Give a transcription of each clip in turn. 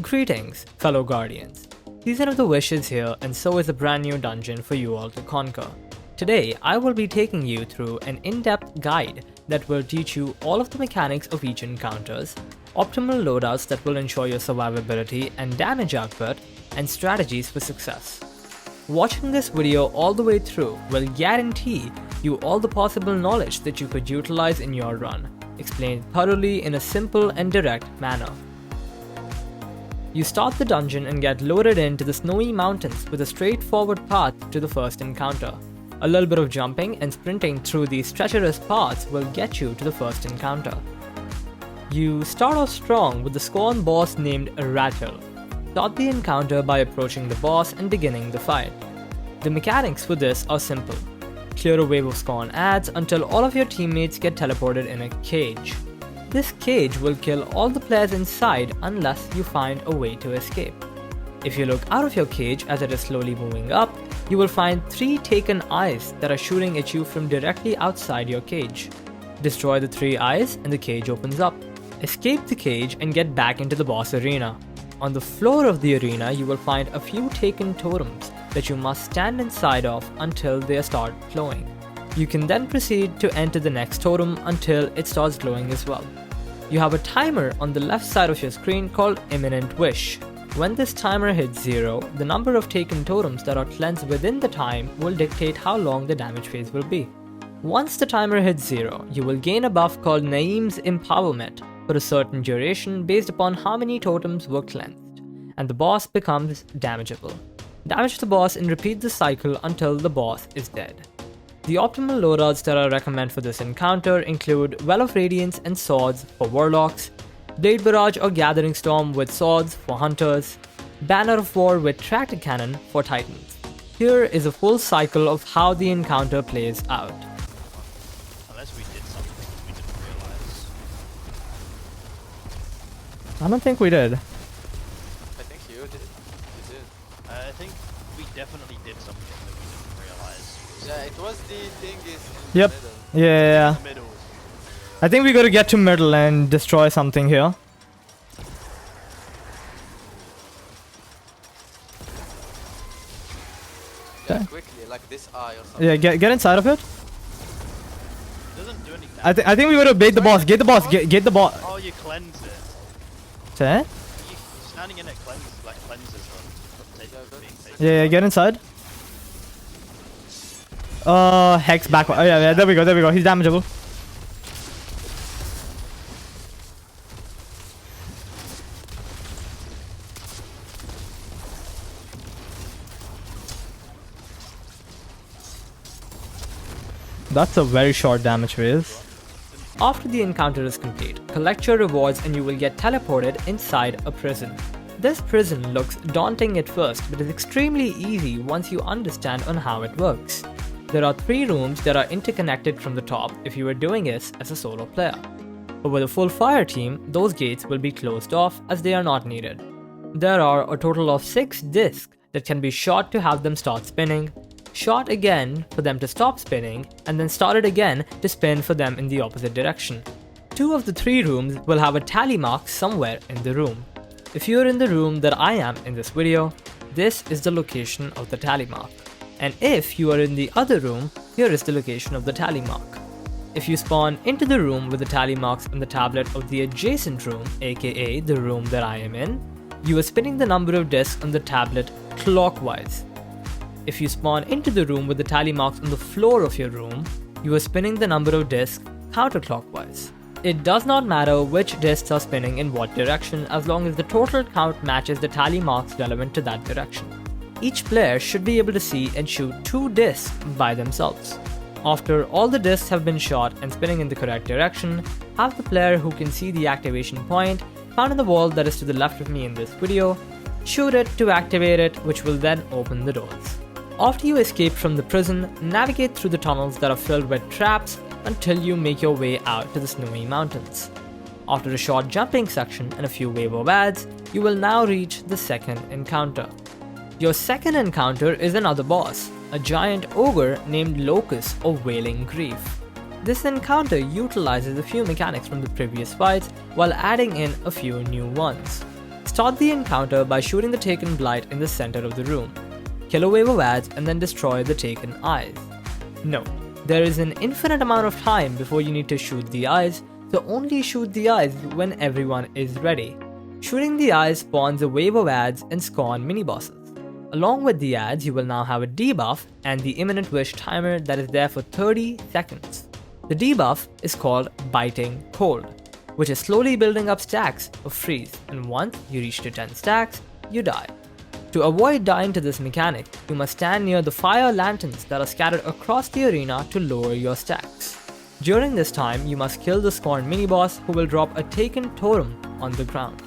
Greetings, fellow Guardians. Season of the Wish is here, and so is a brand new dungeon for you all to conquer. Today, I will be taking you through an in-depth guide that will teach you all of the mechanics of each encounters, optimal loadouts that will ensure your survivability and damage output, and strategies for success. Watching this video all the way through will guarantee you all the possible knowledge that you could utilize in your run, explained thoroughly in a simple and direct manner. You start the dungeon and get loaded into the snowy mountains with a straightforward path to the first encounter. A little bit of jumping and sprinting through these treacherous paths will get you to the first encounter. You start off strong with the Scorn boss named Rathil. Start the encounter by approaching the boss and beginning the fight. The mechanics for this are simple. Clear a wave of Scorn adds until all of your teammates get teleported in a cage. This cage will kill all the players inside unless you find a way to escape. If you look out of your cage as it is slowly moving up, you will find 3 taken eyes that are shooting at you from directly outside your cage. Destroy the 3 eyes and the cage opens up. Escape the cage and get back into the boss arena. On the floor of the arena, you will find a few taken totems that you must stand inside of until they start glowing. You can then proceed to enter the next totem until it starts glowing as well. You have a timer on the left side of your screen called Imminent Wish. When this timer hits 0, the number of taken totems that are cleansed within the time will dictate how long the damage phase will be. Once the timer hits 0, you will gain a buff called Naeem's Empowerment for a certain duration based upon how many totems were cleansed, and the boss becomes damageable. Damage the boss and repeat the cycle until the boss is dead. The optimal loadouts that I recommend for this encounter include Well of Radiance and Swords for Warlocks, Blade Barrage or Gathering Storm with Swords for Hunters, Banner of War with Tractor Cannon for Titans. Here is a full cycle of how the encounter plays out. Unless we did something we didn't realize. I don't think we did. I think you did. You did. I think we definitely did something that we didn't realize. Yeah, it was the thing is in Yep. the middle. Yeah. In the middle. I think we gotta get to middle and destroy something here. Yeah, Okay. quickly, like this eye or something. Yeah, get inside of it. It doesn't do any damage. I think we gotta bait the boss. Get the boss. Get the boss. Oh, you cleanse it. Okay. You standing in it cleanses them. Yeah, get inside. Hex back. Oh yeah, there we go. He's damageable. That's a very short damage phase. After the encounter is complete, collect your rewards and you will get teleported inside a prison. This prison looks daunting at first, but is extremely easy once you understand on how it works. There are 3 rooms that are interconnected from the top if you are doing this as a solo player. But with a full fire team, those gates will be closed off as they are not needed. There are a total of 6 discs that can be shot to have them start spinning, shot again for them to stop spinning, and then started again to spin for them in the opposite direction. 2 of the 3 rooms will have a tally mark somewhere in the room. If you are in the room that I am in this video, this is the location of the tally mark. And if you are in the other room, here is the location of the tally mark. If you spawn into the room with the tally marks on the tablet of the adjacent room, aka the room that I am in, you are spinning the number of discs on the tablet clockwise. If you spawn into the room with the tally marks on the floor of your room, you are spinning the number of discs counterclockwise. It does not matter which discs are spinning in what direction as long as the total count matches the tally marks relevant to that direction. Each player should be able to see and shoot 2 discs by themselves. After all the discs have been shot and spinning in the correct direction, have the player who can see the activation point found on the wall that is to the left of me in this video, shoot it to activate it, which will then open the doors. After you escape from the prison, navigate through the tunnels that are filled with traps until you make your way out to the snowy mountains. After a short jumping section and a few wave of ads, you will now reach the second encounter. Your second encounter is another boss, a giant ogre named Locus or Wailing Grief. This encounter utilizes a few mechanics from the previous fights while adding in a few new ones. Start the encounter by shooting the taken blight in the center of the room. Kill a wave of ads and then destroy the taken eyes. Note, there is an infinite amount of time before you need to shoot the eyes, so only shoot the eyes when everyone is ready. Shooting the eyes spawns a wave of ads and spawn mini-bosses. Along with the ads, you will now have a debuff and the imminent wish timer that is there for 30 seconds. The debuff is called Biting Cold, which is slowly building up stacks of freeze, and once you reach to 10 stacks, you die. To avoid dying to this mechanic, you must stand near the fire lanterns that are scattered across the arena to lower your stacks. During this time, you must kill the spawned mini-boss who will drop a taken totem on the ground.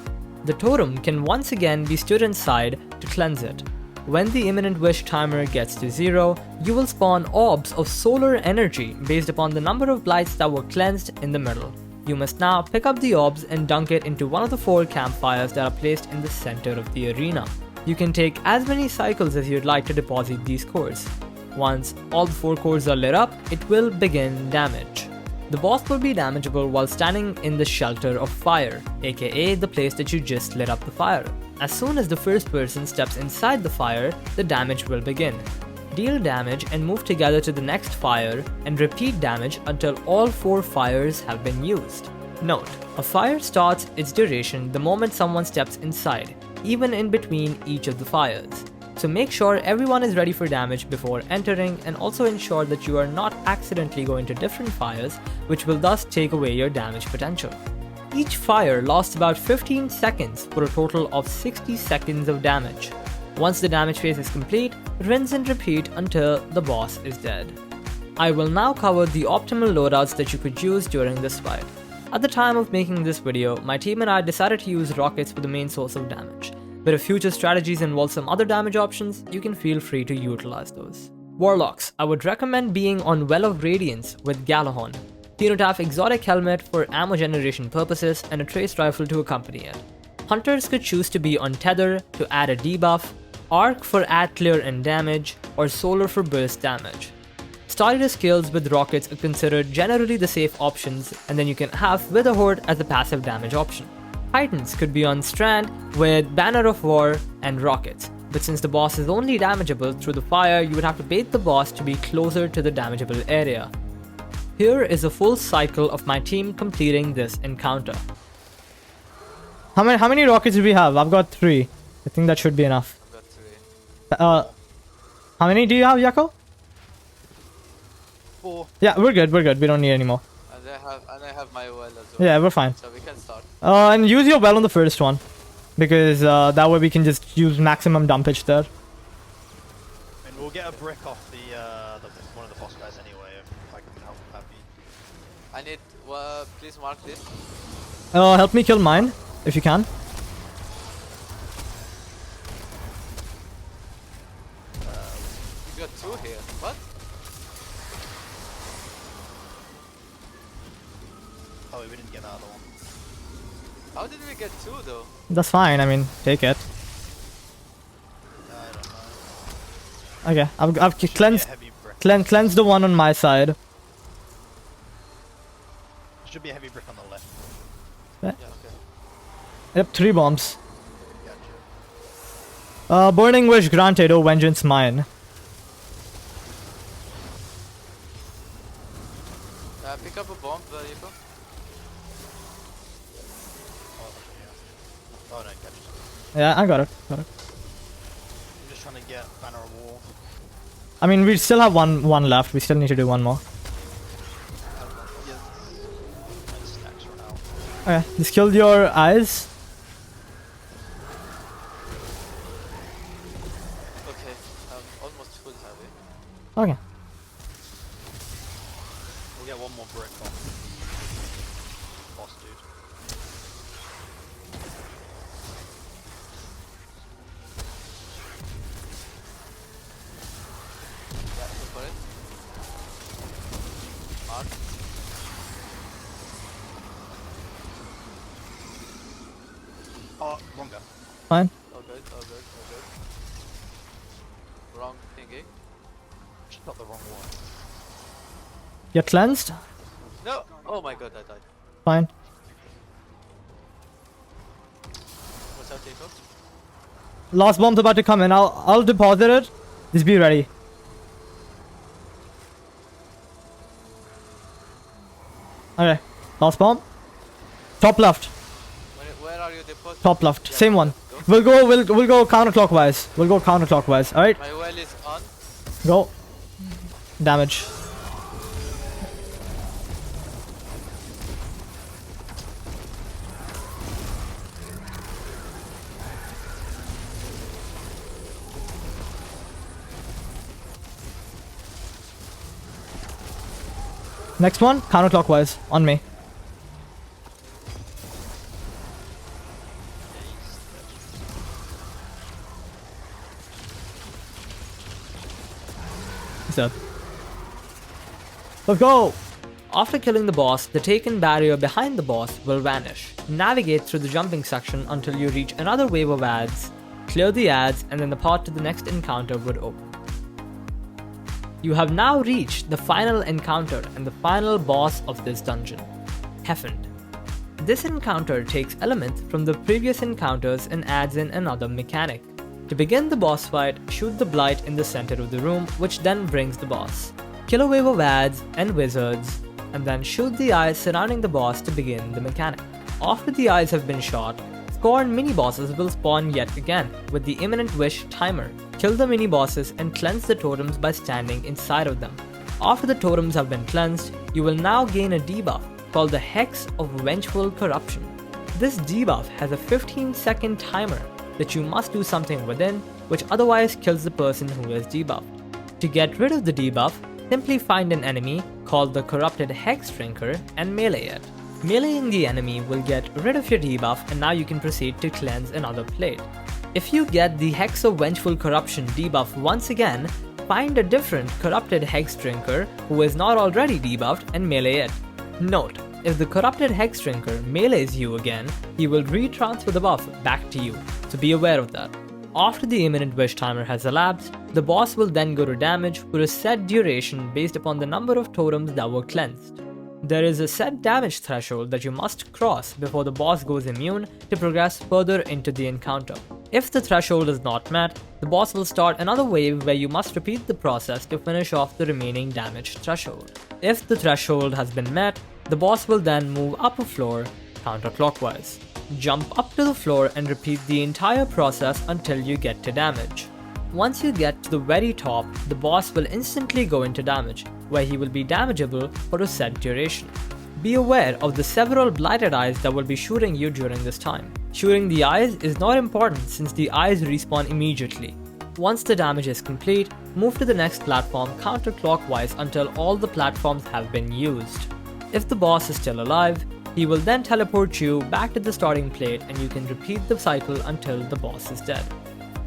The totem can once again be stood inside to cleanse it. When the imminent wish timer gets to 0, you will spawn orbs of solar energy based upon the number of blights that were cleansed in the middle. You must now pick up the orbs and dunk it into one of the 4 campfires that are placed in the center of the arena. You can take as many cycles as you'd like to deposit these cores. Once all the 4 cores are lit up, it will begin damage. The boss will be damageable while standing in the shelter of fire, aka the place that you just lit up the fire. As soon as the first person steps inside the fire, the damage will begin. Deal damage and move together to the next fire and repeat damage until all 4 fires have been used. Note, a fire starts its duration the moment someone steps inside, even in between each of the fires. So make sure everyone is ready for damage before entering, and also ensure that you are not accidentally going to different fires, which will thus take away your damage potential. Each fire lasts about 15 seconds for a total of 60 seconds of damage. Once the damage phase is complete, rinse and repeat until the boss is dead. I will now cover the optimal loadouts that you could use during this fight. At the time of making this video, my team and I decided to use rockets for the main source of damage. But if future strategies involve some other damage options, you can feel free to utilize those. Warlocks, I would recommend being on Well of Radiance with Galahorn. Therotaf exotic helmet for ammo generation purposes and a trace rifle to accompany it. Hunters could choose to be on Tether to add a debuff, Arc for add clear and damage, or Solar for burst damage. Starter skills with rockets are considered generally the safe options, and then you can have Wither Horde as a passive damage option. Titans could be on Strand with Banner of War and rockets, but since the boss is only damageable through the fire, you would have to bait the boss to be closer to the damageable area. Here is a full cycle of my team completing this encounter. How many rockets do we have? I've got 3. I think that should be enough. I've got 3. How many do you have, Yako? 4. Yeah, we're good. We don't need any more. And I have my well as well. Yeah, we're fine. So we can start. And use your well on the first one, because that way we can just use maximum dumpage there. And we'll get a brick off one of the boss guys anyway, if I can help Happy. I need, please mark this. Help me kill mine, if you can. You got 2 here. What? Oh, we didn't get another one. How did we get 2 though? That's fine. I mean, take it. I don't know. Okay, I've cleansed Should be a heavy brick. cleansed the one on my side. Should be a heavy brick on the left. Yeah, okay. Yep, 3 bombs. Gotcha. Burning wish granted. Oh, vengeance mine. Pick up a bomb, Yiko. Oh, no, gotcha. Yeah, I got it. I'm just trying to get Banner of War. I mean, we still have one left. We still need to do one more. Yeah. And stacks run out. Okay, just killed your eyes. Okay, almost full heavy. Okay. We'll get one more brick off. Boss dude. Yeah, go for it. Mark. Oh, wrong gun. Fine. All good. Wrong thingy. Just got the wrong one. You're cleansed. No! Oh my god, I died. Fine. Was Watch out, Jacob. Last bomb's about to come in. I'll deposit it. Just be ready. Okay. Last bomb. Top left. Where are you depositing? Top left. Yeah, Same one. go. We'll go counterclockwise. We'll go counterclockwise. All right. My well is on. Go. Damage. Next one, counterclockwise, on me. He's dead. Let's go! After killing the boss, the taken barrier behind the boss will vanish. Navigate through the jumping section until you reach another wave of ads, clear the ads, and then the path to the next encounter would open. You have now reached the final encounter and the final boss of this dungeon, Heffend. This encounter takes elements from the previous encounters and adds in another mechanic. To begin the boss fight, shoot the blight in the center of the room, which then brings the boss. Kill a wave of ads and wizards, and then shoot the eyes surrounding the boss to begin the mechanic. After the eyes have been shot, scorned mini-bosses will spawn yet again with the Imminent Wish timer. Kill the mini-bosses and cleanse the totems by standing inside of them. After the totems have been cleansed, you will now gain a debuff called the Hex of Vengeful Corruption. This debuff has a 15-second timer that you must do something within, which otherwise kills the person who is debuffed. To get rid of the debuff, simply find an enemy called the Corrupted Hex Drinker and melee it. Meleeing the enemy will get rid of your debuff, and now you can proceed to cleanse another plate. If you get the Hex of Vengeful Corruption debuff once again, find a different Corrupted Hex Drinker who is not already debuffed and melee it. Note, if the Corrupted Hex Drinker melees you again, he will retransfer the buff back to you, so be aware of that. After the Imminent Wish timer has elapsed, the boss will then go to damage for a set duration based upon the number of totems that were cleansed. There is a set damage threshold that you must cross before the boss goes immune to progress further into the encounter. If the threshold is not met, the boss will start another wave where you must repeat the process to finish off the remaining damage threshold. If the threshold has been met, the boss will then move up a floor counterclockwise. Jump up to the floor and repeat the entire process until you get to damage. Once you get to the very top, the boss will instantly go into damage, where he will be damageable for a set duration. Be aware of the several blighted eyes that will be shooting you during this time. Shooting the eyes is not important since the eyes respawn immediately. Once the damage is complete, move to the next platform counterclockwise until all the platforms have been used. If the boss is still alive, he will then teleport you back to the starting plate and you can repeat the cycle until the boss is dead.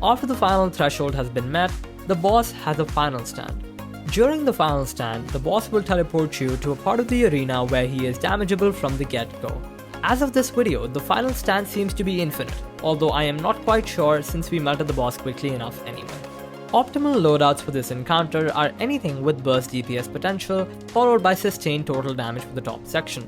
After the final threshold has been met, the boss has a final stand. During the final stand, the boss will teleport you to a part of the arena where he is damageable from the get-go. As of this video, the final stand seems to be infinite, although I am not quite sure since we melted the boss quickly enough anyway. Optimal loadouts for this encounter are anything with burst DPS potential, followed by sustained total damage for the top section.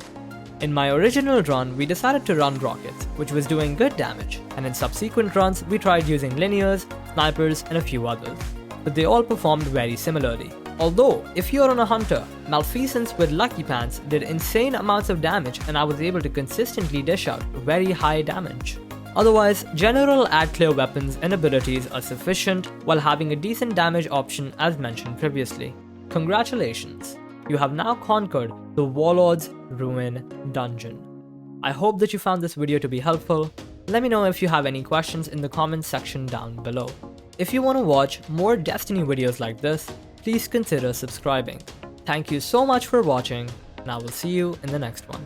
In my original run, we decided to run rockets, which was doing good damage, and in subsequent runs, we tried using linears, snipers, and a few others, but they all performed very similarly. Although, if you're on a hunter, Malfeasance with Lucky Pants did insane amounts of damage and I was able to consistently dish out very high damage. Otherwise, general add-clear weapons and abilities are sufficient while having a decent damage option as mentioned previously. Congratulations! You have now conquered the Warlord's Ruin Dungeon. I hope that you found this video to be helpful. Let me know if you have any questions in the comments section down below. If you want to watch more Destiny videos like this, please consider subscribing. Thank you so much for watching, and I will see you in the next one.